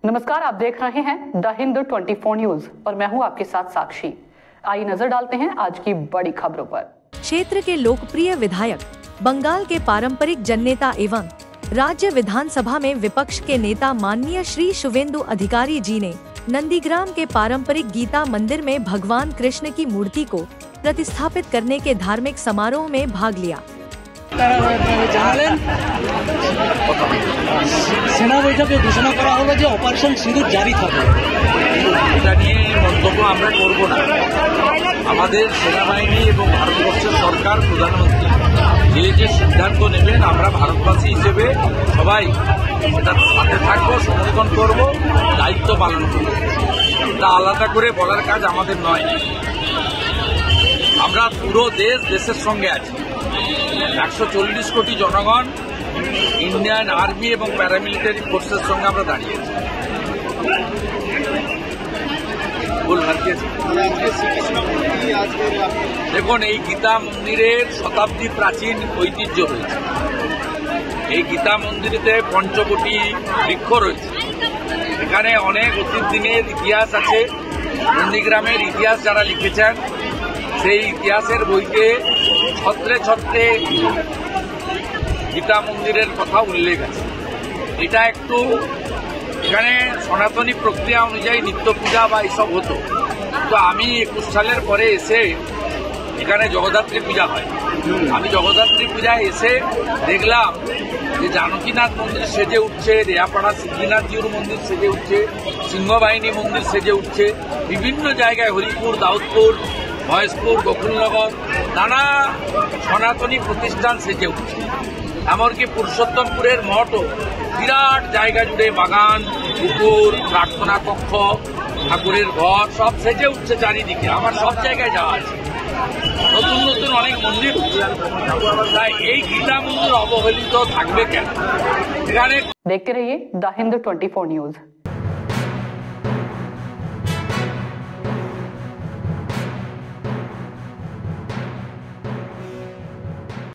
नमस्कार, आप देख रहे हैं द हिंद 24 न्यूज और मैं हूं आपके साथ साक्षी। आइए नजर डालते हैं आज की बड़ी खबरों पर। क्षेत्र के लोकप्रिय विधायक, बंगाल के पारंपरिक जननेता एवं राज्य विधानसभा में विपक्ष के नेता माननीय श्री शुवेंदु अधिकारी जी ने नंदीग्राम के पारंपरिक गीता मंदिर में भगवान कृष्ण की मूर्ति को प्रतिस्थापित करने के धार्मिक समारोह में भाग लिया। জানালেন সেনা বৈঠকে ঘোষণা করা হলো যে অপারেশন সিঁদুর জারি থাকবে। এটা নিয়ে মন্তব্য আমরা করব না। আমাদের সেনাবাহিনী এবং ভারতবর্ষের সরকার, প্রধানমন্ত্রী যে সিদ্ধান্ত নেবেন আমরা ভারতবাসী হিসেবে সবাই সেটার সাথে থাকবো, সমর্থন করব, দায়িত্ব পালন করব। এটা আলাদা করে বলার কাজ আমাদের নয়। আমরা পুরো দেশের সঙ্গে আছি। 140 কোটি জনগণ ইন্ডিয়ান আর্মি এবং প্যারামিলিটারি ফোর্সের সঙ্গে আমরা দাঁড়িয়ে আছি। দেখুন, এই গীতা মন্দিরের শতাব্দী প্রাচীন ঐতিহ্য রয়েছে। এই গীতা মন্দিরেতে পঞ্চকোটি বৃক্ষ রয়েছে। এখানে অনেক অতীত দিনের ইতিহাস আছে। নন্দীগ্রামের ইতিহাস যারা লিখেছেন সেই ইতিহাসের বইতে ছত্রে ছত্রে গীতা মন্দিরের কথা উল্লেখ আছে। এটা একটু এখানে সনাতনী প্রক্রিয়া অনুযায়ী নিত্য পূজা বা এইসব হতো, তো আমি 21 সালের পরে এসে এখানে জগদ্ধাত্রী পূজা হয়। আমি জগদ্ধাত্রী পূজায় এসে দেখলাম যে জানকীনাথ মন্দির সেজে উঠছে, রেয়াপাড়া সিদ্ধিনাথজিউর মন্দির সেজে উঠছে, সিংহবাহিনী মন্দির সেজে উঠছে, বিভিন্ন জায়গায় হরিপুর, দাউদপুর, মহেশপুর, গোকুলনগর নানা সনাতনী প্রতিষ্ঠান সেজে উঠছে। এমনকি পুরুষোত্তমপুরের মঠও বিরাট জায়গা জুড়ে বাগান, পুকুর, প্রার্থনা কক্ষ, ঠাকুরের ঘর সব সেজে উঠছে চারিদিকে। আমার সব জায়গায় যাওয়া আছে, নতুন নতুন অনেক মন্দির উঠছে। তাই এই গীতা মন্দির অবহেলিত থাকবে কেন? এখানে देखते रहिए द हिंद 24 न्यूज।